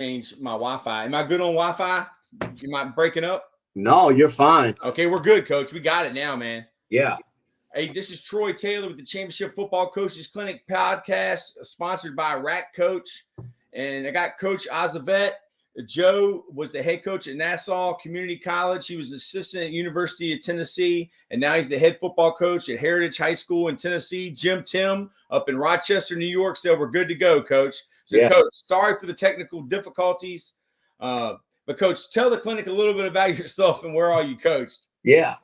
change my Wi-Fi. Am I good on Wi-Fi? Am I breaking up? No, you're fine. Okay, we're good, Coach. We got it now, man. Yeah. Hey, this is Troy Taylor with the Championship Football Coaches Clinic podcast, sponsored by Rack Coach. And I got Coach Osovet. Joe was the head coach at Nassau Community College. He was assistant at University of Tennessee, and now he's the head football coach at Heritage High School in Tennessee. Jim Tim up in Rochester, New York. So we're good to go, Coach. So, yeah. Coach, sorry for the technical difficulties. But, Coach, tell the clinic a little bit about yourself and where all you coached. Yeah.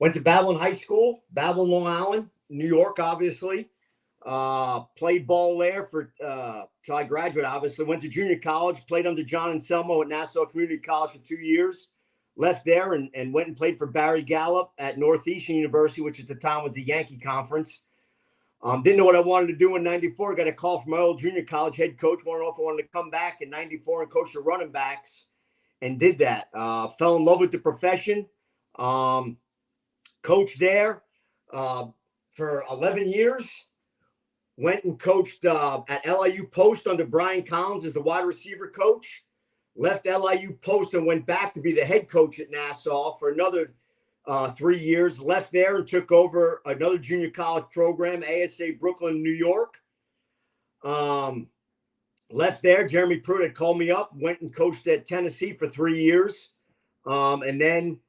Went to Babylon High School, Babylon, Long Island, New York, obviously. Played ball there for till I graduated, obviously. Went to junior college, played under John Anselmo at Nassau Community College for 2 years. Left there and went and played for Barry Gallup at Northeastern University, which at the time was the Yankee Conference. Didn't know what I wanted to do in 94. Got a call from my old junior college head coach. Wanted to know if I wanted to come back in 94 and coach the running backs, and did that. Fell in love with the profession. Coached there for 11 years. Went and coached at LIU Post under Brian Collins as the wide receiver coach. Left LIU Post and went back to be the head coach at Nassau for another 3 years. Left there and took over another junior college program, ASA Brooklyn, New York. Left there. Jeremy Pruitt had called me up. Went and coached at Tennessee for 3 years. And then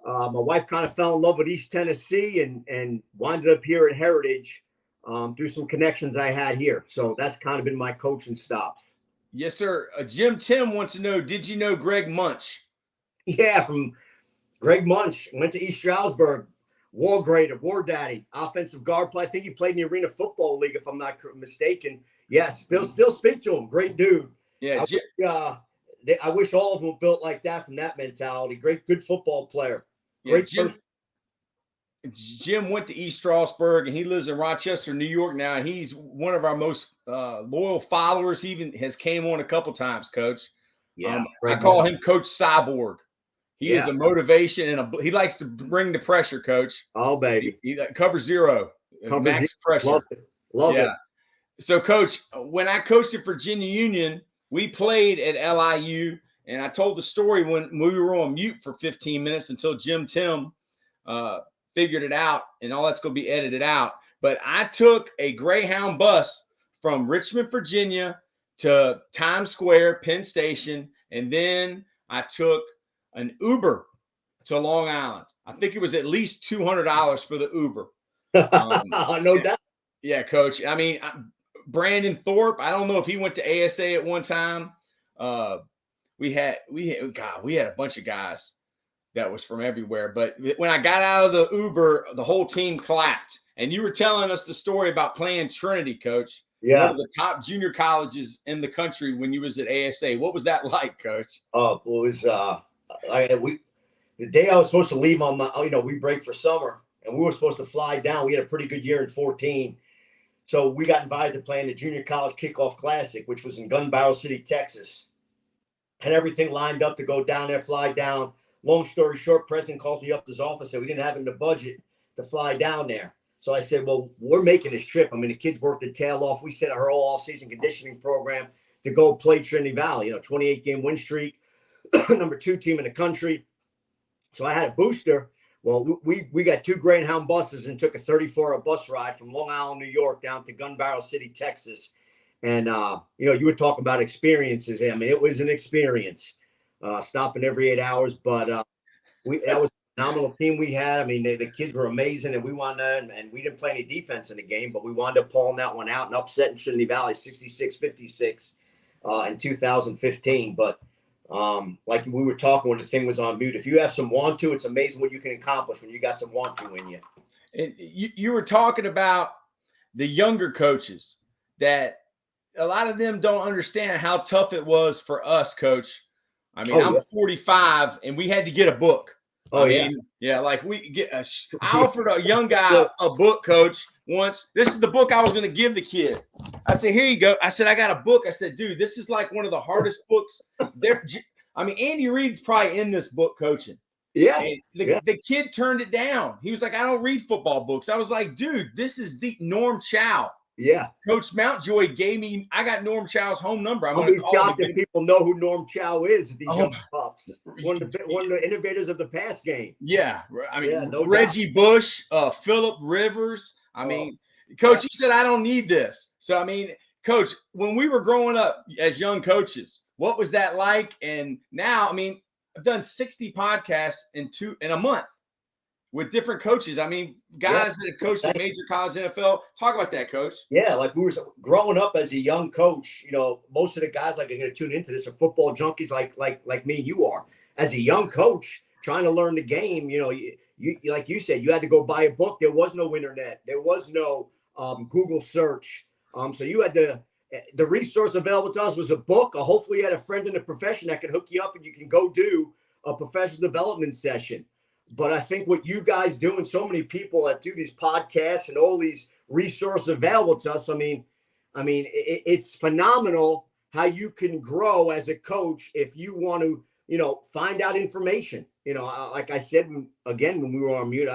my wife kind of fell in love with East Tennessee and wound up here at Heritage. Through some connections I had here. So that's kind of been my coaching stops. Yes, sir. Jim Tim wants to know, did you know Greg Munch? Yeah, from Greg Munch. Went to East Stroudsburg. War grader, war daddy, offensive guard play. I think he played in the Arena Football League, if I'm not mistaken. Yes, still speak to him. Great dude. Yeah. I wish all of them were built like that from that mentality. Good football player. Great person. Jim went to East Stroudsburg, and he lives in Rochester, New York now. He's one of our most loyal followers. He even has came on a couple times, Coach. Yeah, I call him Coach Cyborg. He is a motivation, and he likes to bring the pressure, Coach. Oh, baby. He cover zero. Max pressure. Love it. So, Coach, when I coached at Virginia Union, we played at LIU, and I told the story when we were on mute for 15 minutes until Jim Tim figured it out, and all that's going to be edited out. But I took a Greyhound bus from Richmond, Virginia to Times Square, Penn Station, and then I took an Uber to Long Island. I think it was at least $200 for the Uber. No doubt. Yeah, Coach. I mean, Brandon Thorpe, I don't know if he went to ASA at one time. We had a bunch of guys that was from everywhere. But when I got out of the Uber, the whole team clapped. And you were telling us the story about playing Trinity, Coach. Yeah. One of the top junior colleges in the country when you was at ASA. What was that like, Coach? Oh, it was the day I was supposed to leave on we break for summer, and we were supposed to fly down. We had a pretty good year in 14. So we got invited to play in the Junior College Kickoff Classic, which was in Gun Barrel City, Texas. Had everything lined up to go down there, fly down. Long story short, President calls me up to his office, said we didn't have in the budget to fly down there. So I said, well, we're making this trip. I mean, the kids worked their tail off. We set our whole off-season conditioning program to go play Trinity Valley, 28-game win streak, number 2 team in the country. So I had a booster. Well, we got 2 Greyhound buses and took a 34-hour bus ride from Long Island, New York, down to Gun Barrel City, Texas. And, you were talking about experiences. I mean, it was an experience. Stopping every 8 hours, but that was a phenomenal team we had. I mean, the kids were amazing, and we wound up, and we didn't play any defense in the game, but we wound up pulling that one out and upsetting Trinity Valley 66-56 in 2015. But like we were talking when the thing was on mute, if you have some want to, it's amazing what you can accomplish when you got some want to in you. And you were talking about the younger coaches, that a lot of them don't understand how tough it was for us, Coach. I mean, I'm 45, and we had to get a book. Yeah. Like I offered a young guy a book, Coach, once. This is the book I was going to give the kid. I said, here you go. I said, I got a book. I said, dude, this is like one of the hardest books there. I mean, Andy Reid's probably in this book coaching. Yeah. And the kid turned it down. He was like, I don't read football books. I was like, dude, this is the Norm Chow. Yeah. Coach Mountjoy gave me. I got Norm Chow's home number. I'm I'll going be to call shocked him. if people know who Norm Chow is. These Oh, young pups, one of the innovators of the pass game. Yeah, I mean, Yeah, no Reggie Bush, Phillip Rivers. I mean, Coach, you said I don't need this. So I mean, Coach, when we were growing up as young coaches, what was that like? And now, I mean, I've done 60 podcasts in a month with different coaches. I mean, guys that have coached at major college, NFL. Talk about that, Coach. Yeah, like we were growing up as a young coach. You know, most of the guys like are going to tune into this are football junkies, like me and you are. As a young coach trying to learn the game, you know, you like you said, you had to go buy a book. There was no internet. There was no Google search. So you had the resource available to us was a book. Hopefully, you had a friend in the profession that could hook you up, and you can go do a professional development session. But I think what you guys do, and so many people that do these podcasts and all these resources available to us, I mean, it's phenomenal how you can grow as a coach if you want to, you know, find out information. You know, like I said, again, when we were on mute,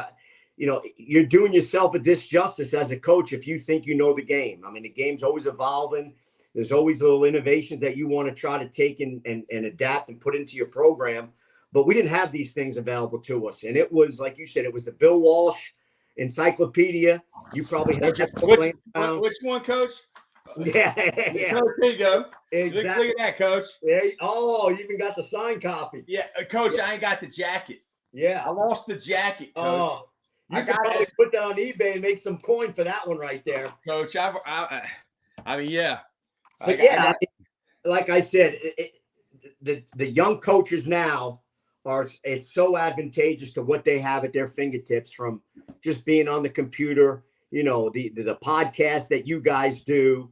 you know, you're doing yourself a disjustice as a coach if you think you know the game. I mean, the game's always evolving. There's always little innovations that you want to try to take and adapt and put into your program. But we didn't have these things available to us. And it was, like you said, it was the Bill Walsh encyclopedia. You probably had that. Which one, Coach? Yeah. Coach, there you go. Exactly. Look at that, Coach. Yeah. Oh, you even got the signed copy. Yeah, Coach, I ain't got the jacket. Yeah. I lost the jacket, Coach. Oh, you can probably put that on eBay and make some coin for that one right there. Coach, I mean, yeah. But I mean, like I said, the young coaches now, it's so advantageous to what they have at their fingertips from just being on the computer, you know, the podcast that you guys do.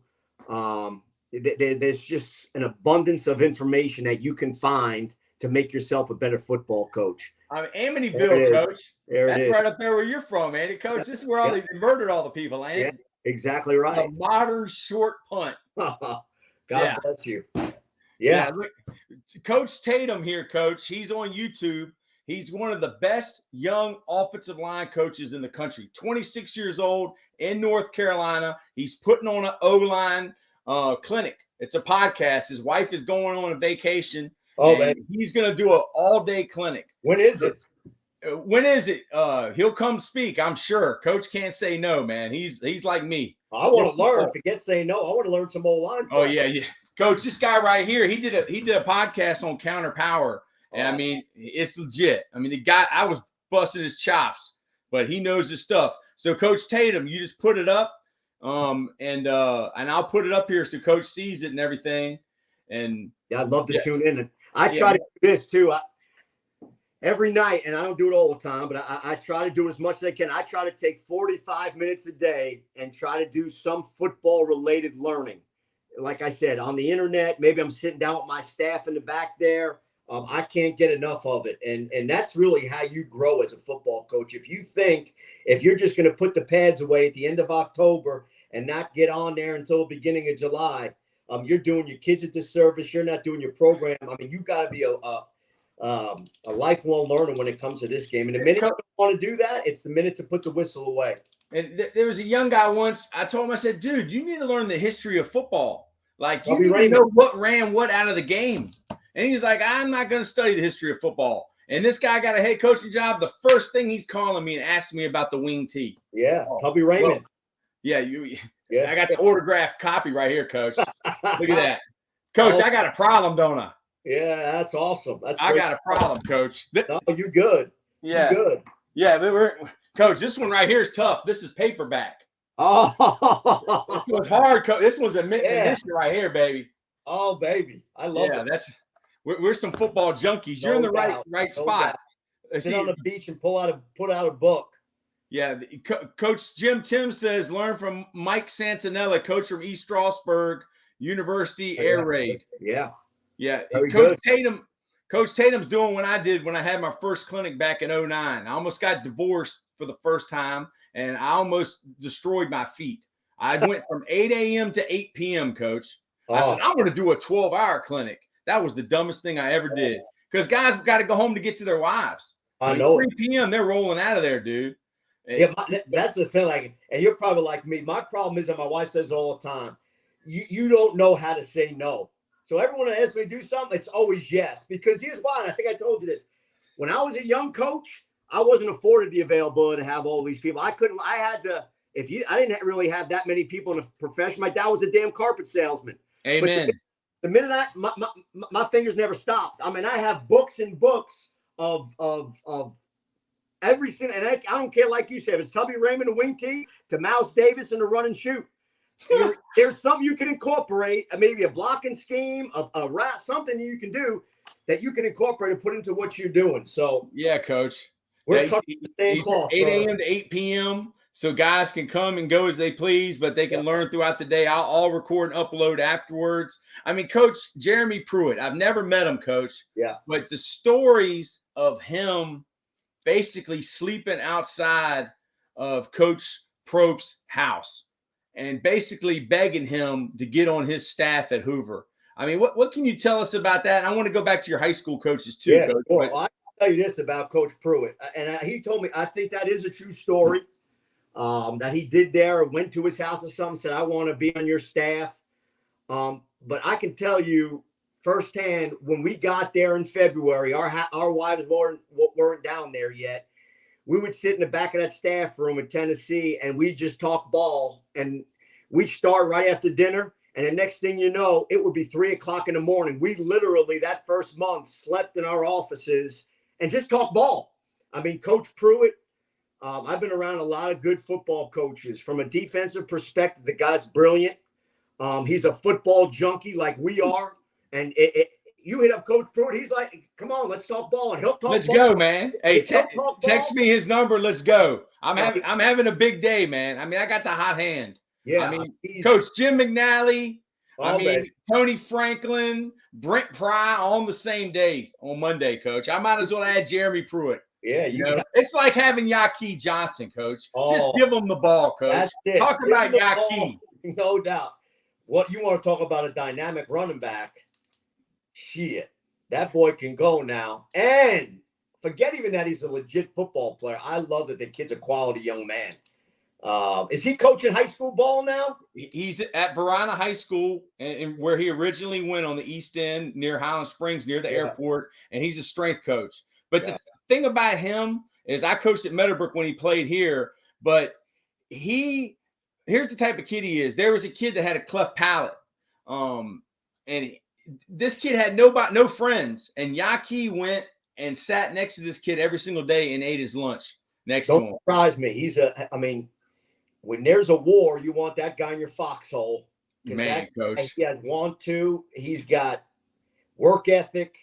There's just an abundance of information that you can find to make yourself a better football coach. I'm Amityville, Coach. That's right up there where you're from, man. Coach, this is where they murdered all the people, ain't it? Exactly right. A modern short punt. God bless you. Yeah. Look, Coach Totem here, Coach. He's on YouTube. He's one of the best young offensive line coaches in the country. 26 years old in North Carolina. He's putting on an O-line clinic. It's a podcast. His wife is going on a vacation. Man. He's going to do an all-day clinic. When is it? He'll come speak, I'm sure. Coach can't say no, man. He's like me. I want to learn. Forget saying no. I want to learn some O-line. Oh, yeah. Coach, this guy right here, he did a podcast on Counter Power. And I mean, it's legit. I mean, the guy, I was busting his chops, but he knows his stuff. So Coach Totem, you just put it up. And I'll put it up here so Coach sees it and everything. And I'd love to tune in. And I try to do this too. Every night, and I don't do it all the time, but I try to do as much as I can. I try to take 45 minutes a day and try to do some football related learning. Like I said, on the internet, maybe I'm sitting down with my staff in the back there. I can't get enough of it. And that's really how you grow as a football coach. If you're just going to put the pads away at the end of October and not get on there until the beginning of July, you're doing your kids a disservice. You're not doing your program. I mean, you got to be a lifelong learner when it comes to this game. And the minute you don't want to do that, it's the minute to put the whistle away. And there was a young guy once, I told him, I said, dude, you need to learn the history of football. Like, you need to know what ran what out of the game. And he's like, I'm not going to study the history of football. And this guy got a head coaching job. The first thing he's calling me and asking me about the wing tee. Yeah, Tubby Raymond. Well, I got the autographed copy right here, Coach. Look at that. Coach, I got a problem, don't I? Yeah, that's awesome. I got a problem, Coach. No, you're good. Yeah. You're good. Yeah, Coach, this one right here is tough. This is paperback. Oh. This was hard, Coach. This was a edition right here, baby. Oh, baby. I love it. We're some football junkies. You're in the right spot. Sit on the beach and put out a book. Yeah, Coach Jim Tim says, learn from Mike Santinella, coach from East Stroudsburg University Air Raid. Yeah. Yeah. Coach Tatum's doing what I did when I had my first clinic back in 2009. I almost got divorced for the first time, and I almost destroyed my feet. I went from 8 a.m. to 8 p.m., Coach. I said, I'm going to do a 12-hour clinic. That was the dumbest thing I ever did, because guys got to go home to get to their wives. I know. 3 p.m., they're rolling out of there, dude. Yeah, that's the thing. Like, and you're probably like me. My problem is that my wife says it all the time. You don't know how to say no. So everyone that asks me to do something, it's always yes. Because here's why, and I think I told you this. When I was a young coach, I wasn't afforded the availability to have all these people. I had to, I didn't really have that many people in the profession. My dad was a damn carpet salesman. Amen. But the minute my fingers never stopped. I mean, I have books and books of everything. And I don't care, like you said, it's Tubby Raymond, the wing tee, to Mouse Davis and the run and shoot. There's something you can incorporate, maybe a blocking scheme, a rat, something you can do that you can incorporate and put into what you're doing. So yeah, coach. We're cut the same cloth. 8 a.m. to 8 p.m. so guys can come and go as they please, but they can learn throughout the day. I'll record and upload afterwards. I mean, Coach Jeremy Pruitt, I've never met him, Coach. Yeah. But the stories of him basically sleeping outside of Coach Probst's house and basically begging him to get on his staff at Hoover. I mean, what can you tell us about that? And I want to go back to your high school coaches too, Coach. Well, I can tell you this about Coach Pruitt. And he told me, I think that is a true story, that he did there, went to his house or something, said, I want to be on your staff. But I can tell you firsthand, when we got there in February, our wives weren't down there yet. We would sit in the back of that staff room in Tennessee and we just talk ball, and we'd start right after dinner. And the next thing you know, it would be 3:00 in the morning. We literally, that first month, slept in our offices and just talked ball. I mean, Coach Pruitt, I've been around a lot of good football coaches. From a defensive perspective, the guy's brilliant. He's a football junkie like we are. And you hit up Coach Pruitt, he's like, come on, let's talk ball. And he'll talk Let's ball. go, man. Hey, text me his number. Let's go. I'm having a big day, man. I mean, I got the hot hand. Yeah. I mean, Coach Jim McNally, Tony Franklin, Brent Pry on the same day on Monday, Coach. I might as well add Jeremy Pruitt. Yeah, it's like having Yaki Johnson, Coach. Just give him the ball, Coach. Talk about Yaki. No doubt. What you want to talk about, a dynamic running back? Shit, that boy can go now. And forget even that he's a legit football player. I love that the kid's a quality young man. Is he coaching high school ball now? He's at Verona High School, and where he originally went on the East End near Highland Springs, near the airport, and he's a strength coach. But the thing about him is I coached at Meadowbrook when he played here, but here's the type of kid he is. There was a kid that had a cleft palate, and this kid had no friends, and Yaki went and sat next to this kid every single day and ate his lunch next to him. Don't surprise me. When there's a war, you want that guy in your foxhole. Man, Coach. He has he's got work ethic.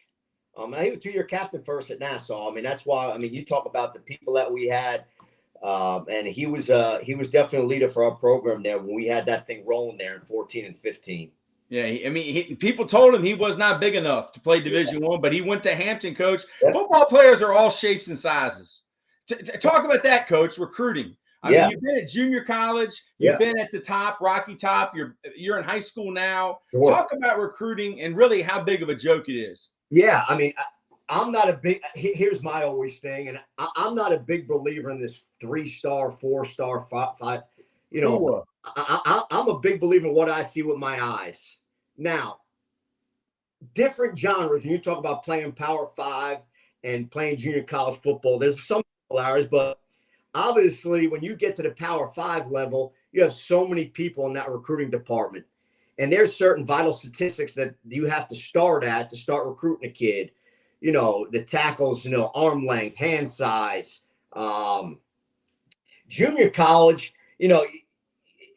He was 2-year captain first at Nassau. I mean, that's why, you talk about the people that we had. And he was definitely a leader for our program there when we had that thing rolling there in 14 and 15. Yeah, people told him he was not big enough to play Division I, but he went to Hampton, Coach. Yeah. Football players are all shapes and sizes. Talk about that, Coach, recruiting. I mean, you've been at junior college. You've been at the top, Rocky Top. You're in high school now. Sure. Talk about recruiting and really how big of a joke it is. Yeah, I'm not a big – here's my always thing, and I'm not a big believer in this 3-star, 4-star, 5. I'm a big believer in what I see with my eyes. Now, different genres, when you talk about playing Power 5 and playing junior college football, there's some similarities, but obviously when you get to the Power 5 level, you have so many people in that recruiting department. And there's certain vital statistics that you have to start at to start recruiting a kid. The tackles, arm length, hand size. Junior college,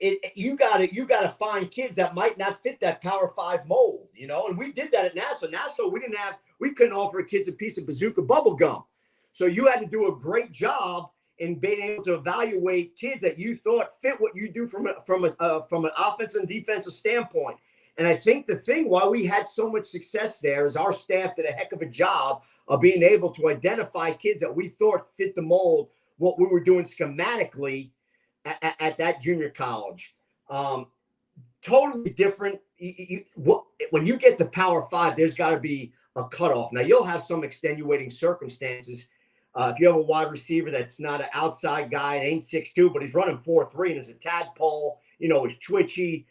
you gotta find kids that might not fit that Power 5 mold, and we did that at Nassau. Nassau, we couldn't offer kids a piece of bazooka bubble gum. So you had to do a great job in being able to evaluate kids that you thought fit what you do from an offensive and defensive standpoint. And I think the thing why we had so much success there is our staff did a heck of a job of being able to identify kids that we thought fit the mold, what we were doing schematically at that junior college. Totally different. When you get to Power 5, there's got to be a cutoff. Now, you'll have some extenuating circumstances. If you have a wide receiver that's not an outside guy, and ain't 6'2", but he's running 4.3 and is a tadpole, is twitchy,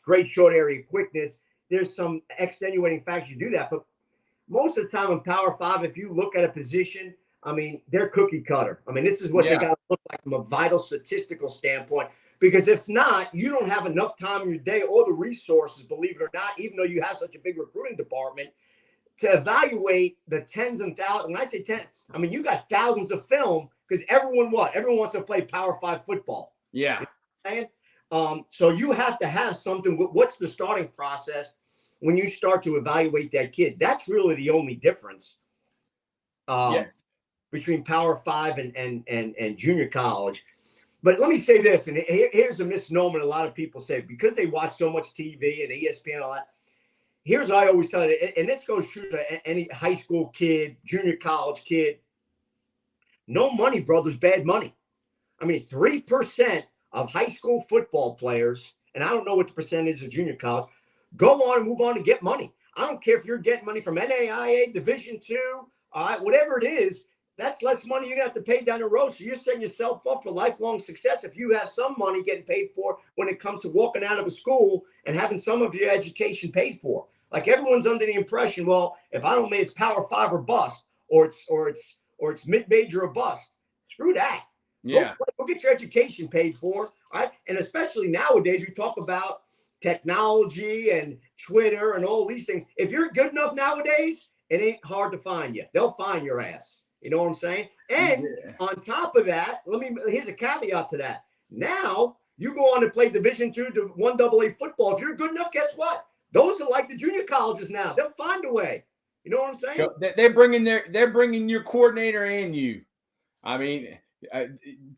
great short area quickness. There's some extenuating factors you do that. But most of the time in Power 5, if you look at a position, they're cookie cutter. This is what they got to look like from a vital statistical standpoint. Because if not, you don't have enough time in your day or the resources, believe it or not, even though you have such a big recruiting department, to evaluate the tens and thousands. When I say 10, you got thousands of film because everyone wants to play Power 5 football. Yeah. You know what I'm saying? So you have to have something. What's the starting process when you start to evaluate that kid? That's really the only difference between Power 5 and junior college. But let me say this, and here's a misnomer a lot of people say, because they watch so much TV and ESPN and all that. Here's what I always tell you, and this goes true to any high school kid, junior college kid. No money, brothers, bad money. 3% of high school football players, and I don't know what the percentage of junior college, go on and move on to get money. I don't care if you're getting money from NAIA, Division II, whatever it is, that's less money you're going to have to pay down the road. So you're setting yourself up for lifelong success if you have some money getting paid for when it comes to walking out of a school and having some of your education paid for. Like everyone's under the impression, well, if I don't make it's Power 5 or bust, or it's mid-major or bust, screw that. Yeah. Go get your education paid for. All right. And especially nowadays, we talk about technology and Twitter and all these things. If you're good enough nowadays, it ain't hard to find you. They'll find your ass. You know what I'm saying? And on top of that, here's a caveat to that. Now you go on to play Division II to 1AA football. If you're good enough, guess what? Those are like the junior colleges now. They'll find a way. You know what I'm saying? They're bringing your coordinator and you.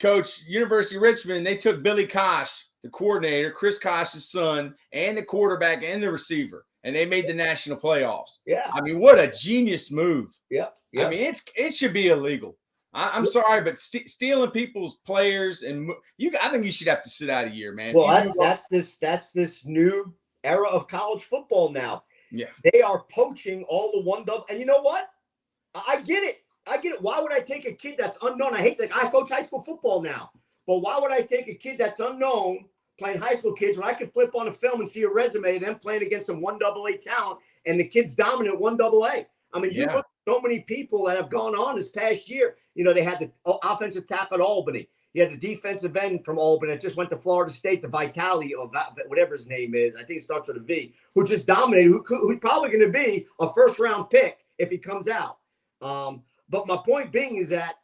Coach, University of Richmond, they took Billy Kosh, the coordinator, Chris Kosh's son, and the quarterback and the receiver, and they made the national playoffs. Yeah. What a genius move. Yeah. It should be illegal. I'm sorry, but stealing people's players I think you should have to sit out a year, man. Well, that's this new era of college football now. Yeah. They are poaching all the 1AA. And you know what? I get it. Why would I take a kid that's unknown? I coach high school football now, but why would I take a kid that's unknown playing high school kids when I could flip on a film and see a resume of them playing against some 1AA talent and the kid's dominant 1AA? You look at so many people that have gone on this past year. They had the offensive tackle at Albany. You had the defensive end from Albany that just went to Florida State, the Vitali, or whatever his name is. I think it starts with a V, who just dominated, who's probably going to be a first-round pick if he comes out. But my point being is that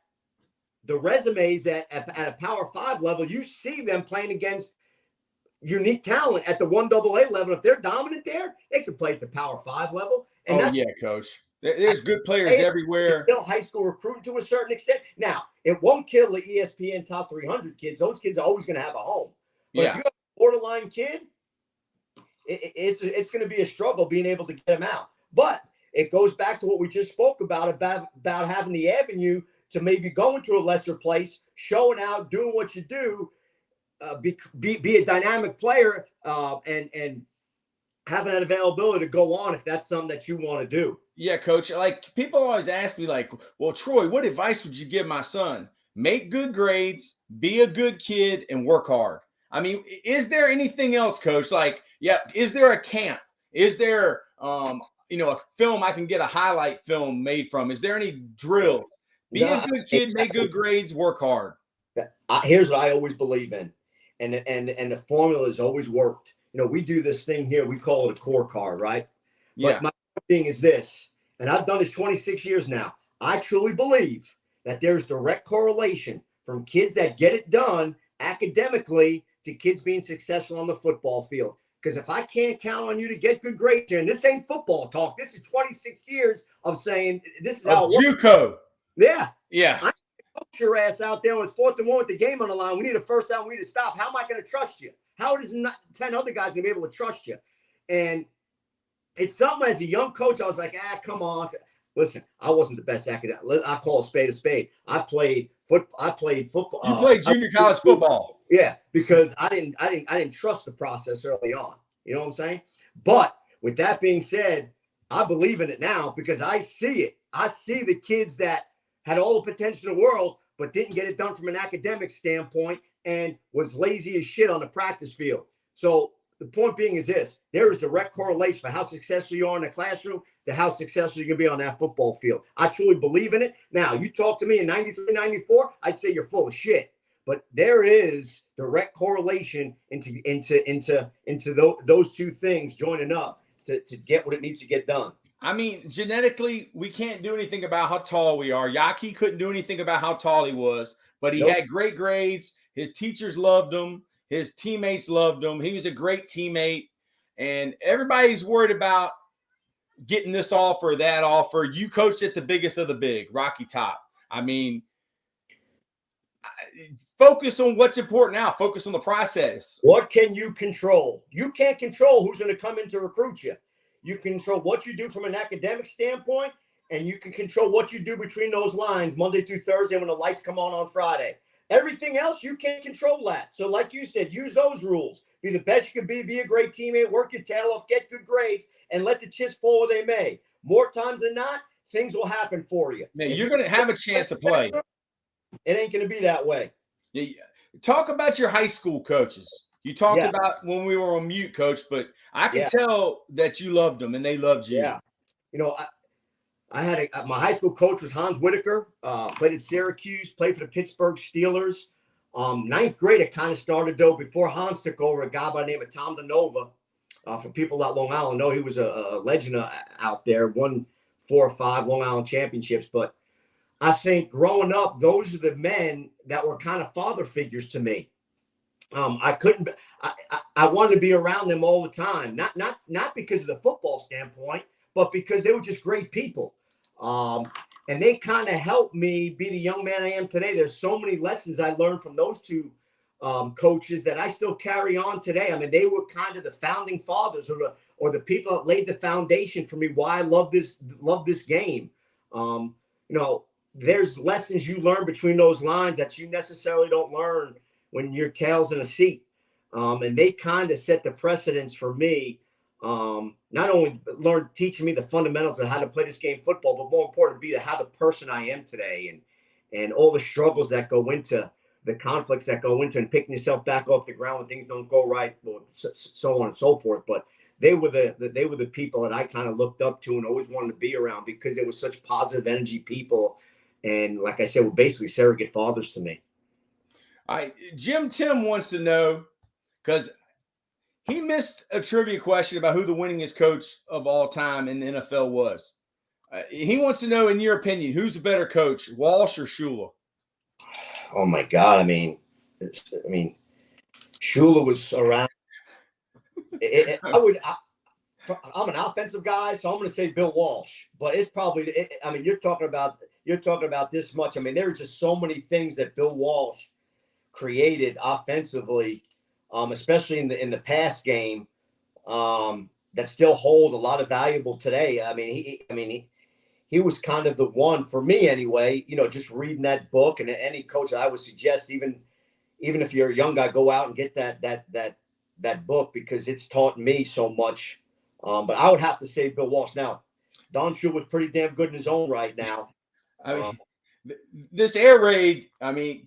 the resumes at a Power 5 level, you see them playing against unique talent at the 1AA level. If they're dominant there, they can play at the Power 5 level. And Coach. There's good players everywhere. Kill high school recruiting to a certain extent. Now, it won't kill the ESPN top 300 kids. Those kids are always going to have a home. But if you have a borderline kid, it's going to be a struggle being able to get them out. But it goes back to what we just spoke about having the avenue to maybe go into a lesser place, showing out, doing what you do, be a dynamic player, and having that availability to go on if that's something that you want to do. Yeah, Coach. Like people always ask me, like, well, Troy, what advice would you give my son? Make good grades, be a good kid, and work hard. Is there anything else, Coach? Like, is there a camp? Is there a film I can get a highlight film made from? Is there any drill? Be a good kid, make good grades, work hard. Here's what I always believe in, and the formula has always worked. We do this thing here. We call it a core card, right? Yeah. But my thing is this, and I've done this 26 years now. I truly believe that there's direct correlation from kids that get it done academically to kids being successful on the football field. Because if I can't count on you to get good grades here, and this ain't football talk, this is 26 years of saying this is how it works. JUCO. Yeah. Yeah. I coach your ass out there when it's 4th and 1 with the game on the line. We need a first down. We need to stop. How am I going to trust you? How is 10 other guys going to be able to trust you? And it's something as a young coach, I was like, come on. Listen, I wasn't the best academic. I call a spade a spade. I played football. You played junior college football. Yeah, because I didn't trust the process early on. You know what I'm saying? But with that being said, I believe in it now because I see it. I see the kids that had all the potential in the world, but didn't get it done from an academic standpoint and was lazy as shit on the practice field. So the point being is this: there is direct correlation for how successful you are in the classroom to how successful you can be on that football field. I truly believe in it. Now, you talk to me in 93, 94, I'd say you're full of shit. But there is direct correlation into those two things joining up to get what it needs to get done. I mean, genetically, we can't do anything about how tall we are. Yaki couldn't do anything about how tall he was, but he had great grades. His teachers loved him. His teammates loved him. He was a great teammate. And everybody's worried about getting this offer, that offer. You coached at the biggest of the big, Rocky Top. I mean, focus on what's important now. Focus on the process. What can you control? You can't control who's going to come in to recruit you. You can control what you do from an academic standpoint, and you can control what you do between those lines Monday through Thursday when the lights come on Friday. Everything else, you can't control that. So like you said, use those rules. Be the best you can be a great teammate, work your tail off, get good grades, and let the chips fall where they may. More times than not, things will happen for you. Now, you're going to have a chance to play. It ain't going to be that way. Talk about your high school coaches. You talked about when we were on mute, Coach, but I can tell that you loved them and they loved you. Yeah. You know, I had my high school coach was Hans Whitaker, played at Syracuse, played for the Pittsburgh Steelers. Ninth grade, it kind of started, though, before Hans took over, a guy by the name of Tom DeNova. For people out Long Island know, he was a legend out there, won 4 or 5 Long Island championships. But I think growing up, those are the men that were kind of father figures to me. I wanted to be around them all the time, not because of the football standpoint, but because they were just great people. And they kind of helped me be the young man I am today. There's so many lessons I learned from those two coaches that I still carry on today. I mean, they were kind of the founding fathers or the people that laid the foundation for me why I love this game. You know, there's lessons you learn between those lines that you necessarily don't learn when your tail's in a seat. And they kind of set the precedence for me. Not only teaching me the fundamentals of how to play this game football, but more important, be how the person I am today, and all the struggles that go into the conflicts that go into and picking yourself back off the ground when things don't go right, so on and so forth. But they were the people that I kind of looked up to and always wanted to be around because they were such positive energy people, and like I said, were basically surrogate fathers to me. All right, Jim Tim wants to know, because he missed a trivia question about who the winningest coach of all time in the NFL was. He wants to know, in your opinion, who's the better coach, Walsh or Shula? Oh my God! I mean, Shula was around. I'm an offensive guy, so I'm going to say Bill Walsh. But it's probably. You're talking about this much. I mean, there are just so many things that Bill Walsh created offensively. Especially in the pass game, that still hold a lot of valuable today. I mean, he was kind of the one for me anyway. You know, just reading that book, and any coach I would suggest, even if you're a young guy, go out and get that book because it's taught me so much. But I would have to say Bill Walsh. Now, Don Shula was pretty damn good in his own right. Now, I mean. This air raid,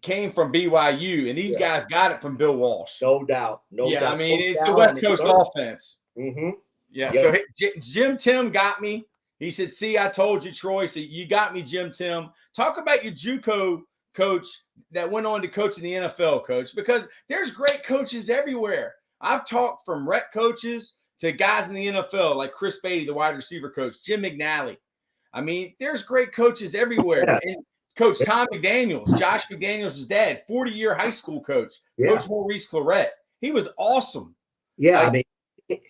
came from BYU, and these guys got it from Bill Walsh. No doubt. I mean, it's the West Coast offense. Mm-hmm. Yeah. So Jim Tim got me. He said, "See, I told you, Troy. So you got me, Jim Tim. Talk about your JUCO coach that went on to coach in the NFL, Coach, because there's great coaches everywhere. I've talked from rec coaches to guys in the NFL like Chris Beatty, the wide receiver coach, Jim McNally. I mean, there's great coaches everywhere." Yeah. And Coach Tom McDaniels, Josh McDaniels' dad, 40-year high school coach, Coach Maurice Claret. He was awesome. Yeah,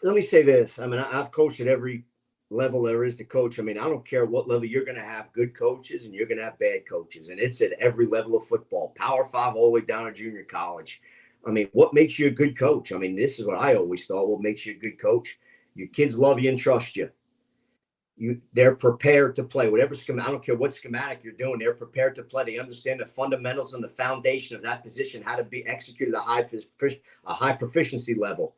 let me say this. I've coached at every level there is to coach. I don't care what level you're going to have good coaches and you're going to have bad coaches. And it's at every level of football, Power 5 all the way down to junior college. What makes you a good coach? This is what I always thought. What makes you a good coach? Your kids love you and trust you. They're prepared to play whatever schematic. I don't care what schematic you're doing. They're prepared to play. They understand the fundamentals and the foundation of that position, how to be executed at a high proficiency level.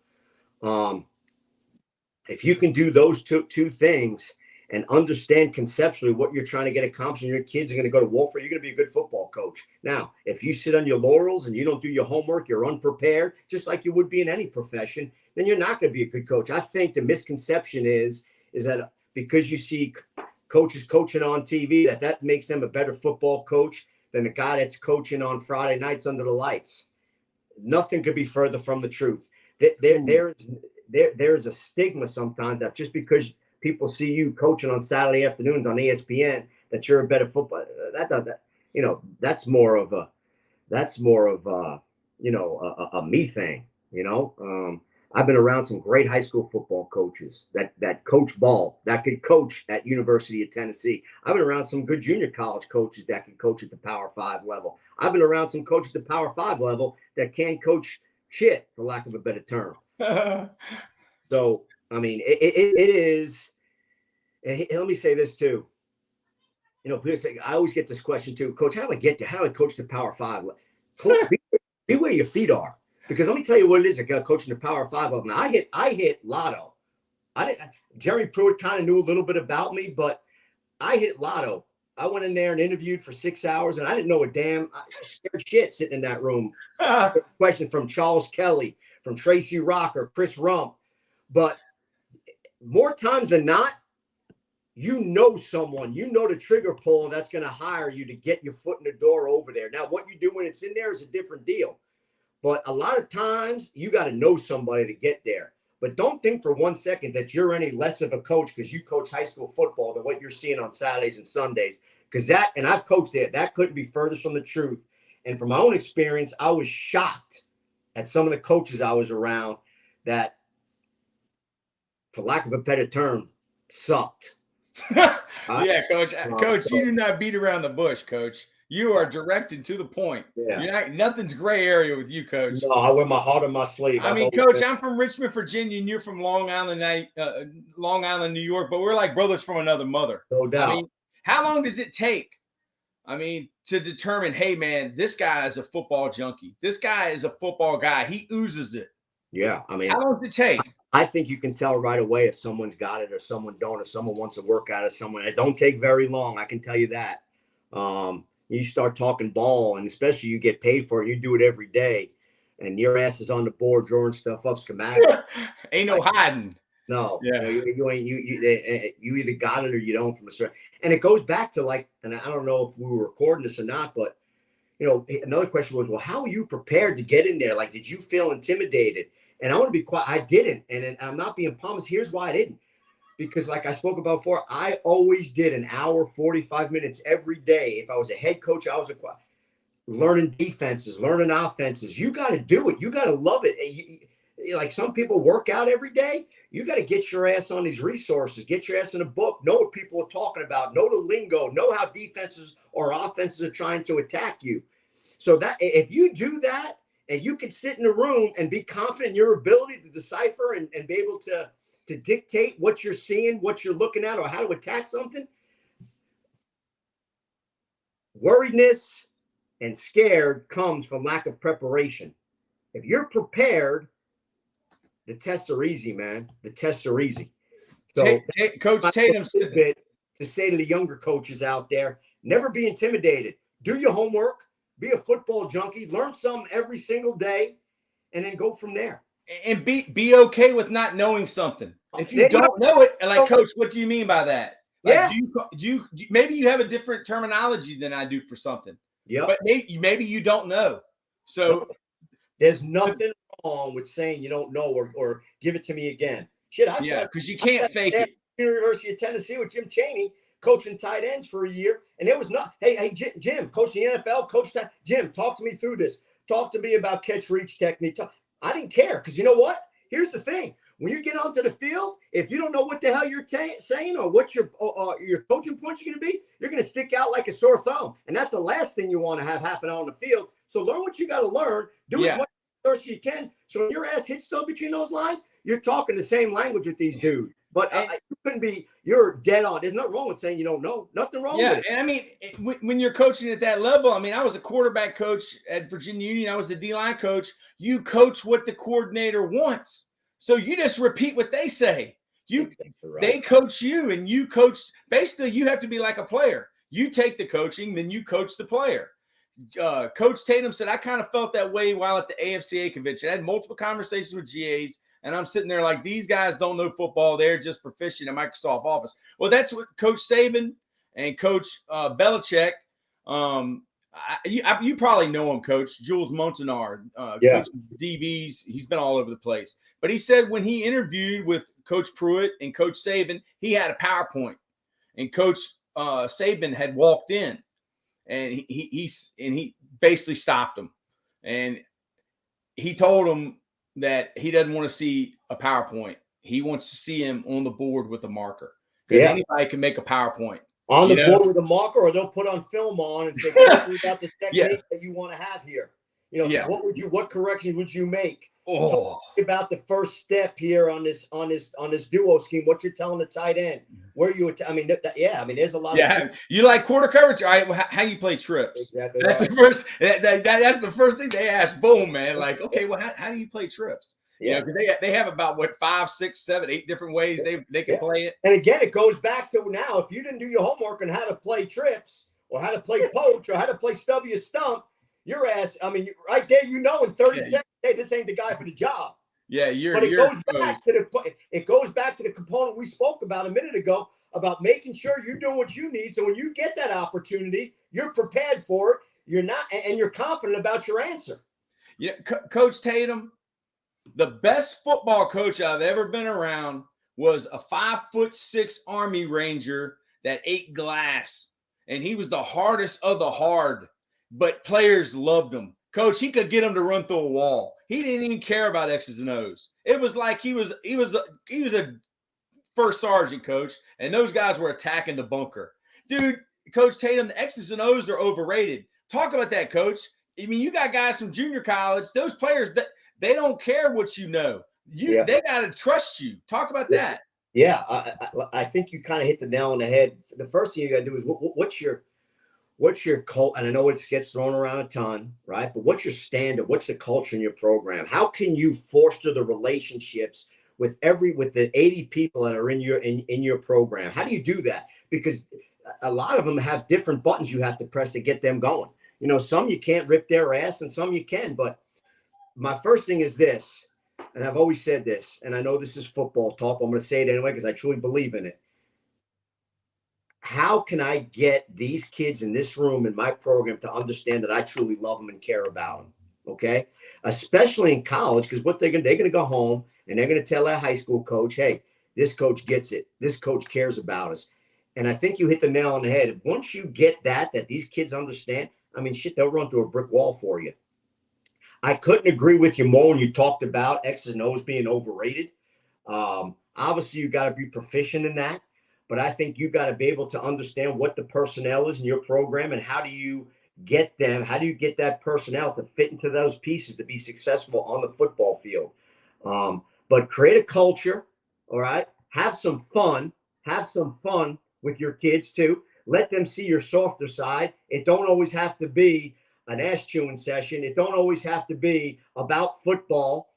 If you can do those two things and understand conceptually what you're trying to get accomplished, and your kids are going to go to war for, you're going to be a good football coach. Now, if you sit on your laurels and you don't do your homework, you're unprepared, just like you would be in any profession, then you're not going to be a good coach. I think the misconception is that because you see coaches coaching on TV, that makes them a better football coach than the guy that's coaching on Friday nights under the lights. Nothing could be further from the truth. There's a stigma sometimes that just because people see you coaching on Saturday afternoons on ESPN, that you're a better football. That's more of a me thing. I've been around some great high school football coaches that coach ball, that could coach at University of Tennessee. I've been around some good junior college coaches that can coach at the Power 5 level. I've been around some coaches at the Power 5 level that can't coach shit, for lack of a better term. So, I mean, it is. And let me say this too. People say, I always get this question too, Coach, how do I get there? How do I coach the Power 5? Coach, be where your feet are. Because let me tell you what it is. I got coaching the Power 5 level. Now, I hit lotto. Jerry Pruitt kind of knew a little bit about me, but I hit lotto. I went in there and interviewed for 6 hours, and I didn't know a damn scared shit sitting in that room. Question from Charles Kelly, from Tracy Rocker, Chris Rump. But more times than not, someone, the trigger pull that's going to hire you to get your foot in the door over there. Now, what you do when it's in there is a different deal. But a lot of times you got to know somebody to get there. But don't think for 1 second that you're any less of a coach because you coach high school football than what you're seeing on Saturdays and Sundays. Because and I've coached it, that couldn't be furthest from the truth. And from my own experience, I was shocked at some of the coaches I was around that, for lack of a better term, sucked. Yeah, Coach. Coach, you do not beat around the bush, Coach. You are direct and to the point. Yeah. Nothing's gray area with you, Coach. No, I wear my heart on my sleeve. I mean, Coach, I'm from Richmond, Virginia, and you're from Long Island, New York, but we're like brothers from another mother. No doubt. I mean, how long does it take, to determine, hey, man, this guy is a football junkie. This guy is a football guy. He oozes it. Yeah. How long does it take? I think you can tell right away if someone's got it or someone don't, if someone wants to work out of someone. It don't take very long. I can tell you that. You start talking ball, and especially you get paid for it. You do it every day, and your ass is on the board drawing stuff up, schematic. Ain't no hiding. No, yeah. You either got it or you don't from a certain. And it goes back to and I don't know if we were recording this or not, but another question was, well, how are you prepared to get in there? Like, did you feel intimidated? And I want to be quiet. I didn't, and I'm not being pompous. Here's why I didn't. Because like I spoke about before, I always did an hour, 45 minutes every day. If I was a head coach, I was learning defenses, learning offenses. You got to do it. You got to love it. Like some people work out every day. You got to get your ass on these resources, get your ass in a book, know what people are talking about, know the lingo, know how defenses or offenses are trying to attack you. So that if you do that and you can sit in a room and be confident in your ability to decipher and be able to dictate what you're seeing, what you're looking at, or how to attack something. Worriedness and scared comes from lack of preparation. If you're prepared, the tests are easy, man. The tests are easy. So, Coach Tatum to say to the younger coaches out there, never be intimidated. Do your homework. Be a football junkie. Learn something every single day, and then go from there. And be okay with not knowing something. If you don't know it, Coach, what do you mean by that? Yeah. Do you maybe you have a different terminology than I do for something. Yeah. But maybe you don't know. So there's nothing wrong with saying you don't know or give it to me again. Shit, because you can't fake it. University of Tennessee with Jim Chaney coaching tight ends for a year, and it was not. Hey, Jim, coaching the NFL, Jim, talk to me through this. Talk to me about catch reach technique. I didn't care because you know what? Here's the thing. When you get onto the field, if you don't know what the hell you're saying or what your coaching points are going to be, you're going to stick out like a sore thumb. And that's the last thing you want to have happen on the field. So learn what you got to learn. Do as much as you can. So when your ass hits still between those lines, you're talking the same language with these dudes. But you couldn't be, you're dead on. There's nothing wrong with saying you don't know. Nothing wrong with it. And I mean, when you're coaching at that level, I mean, I was a quarterback coach at Virginia Union. I was the D-line coach. You coach what the coordinator wants. So you just repeat what they say. They coach you, and you coach. Basically, you have to be like a player. You take the coaching, then you coach the player. Coach Tatum said, I kind of felt that way while at the AFCA convention. I had multiple conversations with GAs, and I'm sitting there like, these guys don't know football. They're just proficient in Microsoft Office. Well, that's what Coach Saban and Coach Belichick, you probably know him, Coach Jules Montanard, Coach DBs. He's been all over the place. But he said when he interviewed with Coach Pruitt and Coach Saban, he had a PowerPoint, and Coach Saban had walked in. And he basically stopped him, and he told him that he doesn't want to see a PowerPoint. He wants to see him on the board with a marker, because anybody can make a PowerPoint on the board with a marker, or they'll put on film on and say, "Talk about the technique that you want to have here." What corrections would you make? Talk about the first step here on this duo scheme. What you're telling the tight end, where you would. There's a lot. Yeah, you like quarter coverage. All right, how you play trips? Exactly. That's the first. That's the first thing they ask. Boom, man. Like, okay, well, how do you play trips? Yeah, because they have about 5, 6, 7, 8 different ways they can play it. And again, it goes back to now. If you didn't do your homework on how to play trips, or how to play poach, or how to play stub your stump, your ass. Right there, in 30 seconds, hey, this ain't the guy for the job. Yeah, it goes back to the component we spoke about a minute ago about making sure you're doing what you need. So when you get that opportunity, you're prepared for it. You're not, and you're confident about your answer. Yeah, Coach Tatum, the best football coach I've ever been around was a 5'6" Army Ranger that ate glass, and he was the hardest of the hard. But players loved him. Coach, he could get him to run through a wall. He didn't even care about X's and O's. It was like he was a first sergeant, coach, and those guys were attacking the bunker. Dude, Coach Tatum, the X's and O's are overrated. Talk about that, Coach. You got guys from junior college. Those players, they don't care what you know. They got to trust you. Talk about that. Yeah, I think you kind of hit the nail on the head. The first thing you got to do is what's your cult? And I know it gets thrown around a ton, right? But what's your standard? What's the culture in your program? How can you foster the relationships with the 80 people that are in your program? How do you do that? Because a lot of them have different buttons you have to press to get them going. Some you can't rip their ass, and some you can. But my first thing is this, and I've always said this, and I know this is football talk. I'm going to say it anyway because I truly believe in it. How can I get these kids in this room in my program to understand that I truly love them and care about them? Okay. Especially in college, because they're going to go home and they're going to tell their high school coach, hey, this coach gets it. This coach cares about us. And I think you hit the nail on the head. Once you get that these kids understand, they'll run through a brick wall for you. I couldn't agree with you more when you talked about X's and O's being overrated. Obviously, you got to be proficient in that. But I think you got to be able to understand what the personnel is in your program and how do you get them? How do you get that personnel to fit into those pieces to be successful on the football field? But create a culture, all right? Have some fun. Have some fun with your kids too. Let them see your softer side. It don't always have to be an ass chewing session. It don't always have to be about football.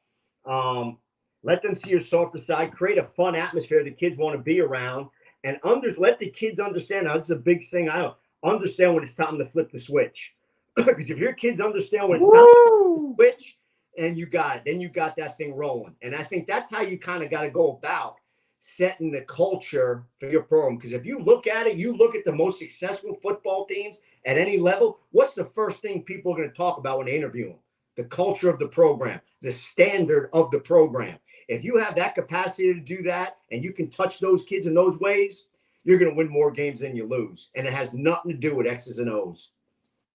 Let them see your softer side. Create a fun atmosphere the kids want to be around. And let the kids understand. Now, this is a big thing. I understand when it's time to flip the switch. Because if your kids understand when it's time to flip the switch, and you got it, then you got that thing rolling. And I think that's how you kind of got to go about setting the culture for your program. Because if you look at it, you look at the most successful football teams at any level, what's the first thing people are going to talk about when they interview them? The culture of the program, the standard of the program. If you have that capacity to do that and you can touch those kids in those ways, you're going to win more games than you lose. And it has nothing to do with X's and O's.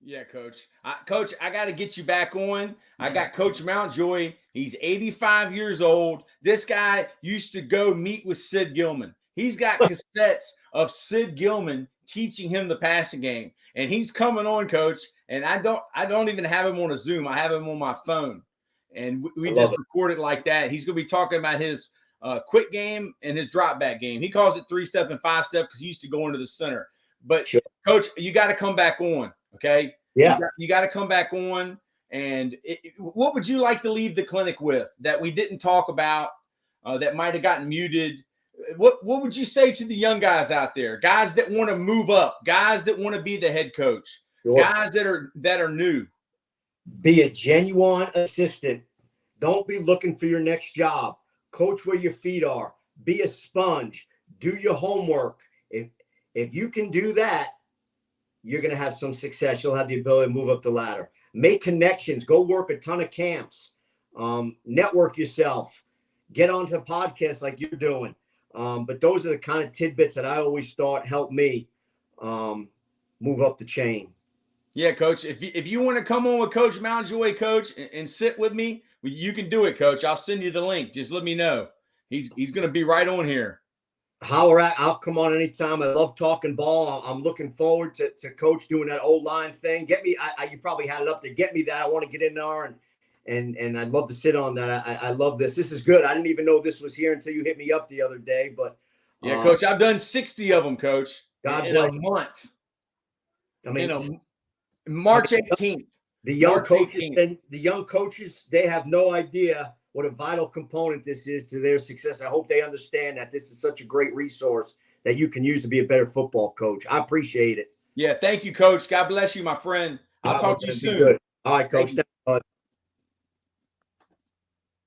Yeah, Coach. Coach, I got to get you back on. I got Coach Mountjoy. He's 85 years old. This guy used to go meet with Sid Gilman. He's got cassettes of Sid Gilman teaching him the passing game. And he's coming on, Coach. And I don't even have him on a Zoom. I have him on my phone. And we just record it like that. He's going to be talking about his quick game and his drop back game. He calls it 3-step and 5-step because he used to go into the center. But, sure. Coach, you got to come back on, okay? Yeah. You got to come back on. And what would you like to leave the clinic with that we didn't talk about that might have gotten muted? what would you say to the young guys out there, guys that want to move up, guys that want to be the head coach, guys that are new? Be a genuine assistant. Don't be looking for your next job. Coach where your feet are. Be a sponge. Do your homework. If you can do that, you're going to have some success. You'll have the ability to move up the ladder. Make connections. Go work a ton of camps. Network yourself. Get onto podcasts like you're doing. But those are the kind of tidbits that I always thought helped me move up the chain. Yeah, Coach. If you want to come on with Coach Mountjoy, Coach, and sit with me, you can do it, Coach. I'll send you the link. Just let me know. He's going to be right on here. Holler at. I'll come on anytime. I love talking ball. I'm looking forward to Coach doing that old line thing. Get me. You probably had it up to get me that. I want to get in there and I'd love to sit on that. I love this. This is good. I didn't even know this was here until you hit me up the other day. But yeah, Coach, I've done 60 of them, Coach, in a month. I mean, March 18th. The young coaches and the young coaches, they have no idea what a vital component this is to their success. I hope they understand that this is such a great resource that you can use to be a better football coach. I appreciate it. Yeah, thank you, Coach. God bless you, my friend. I'll talk to you soon. All right, Coach.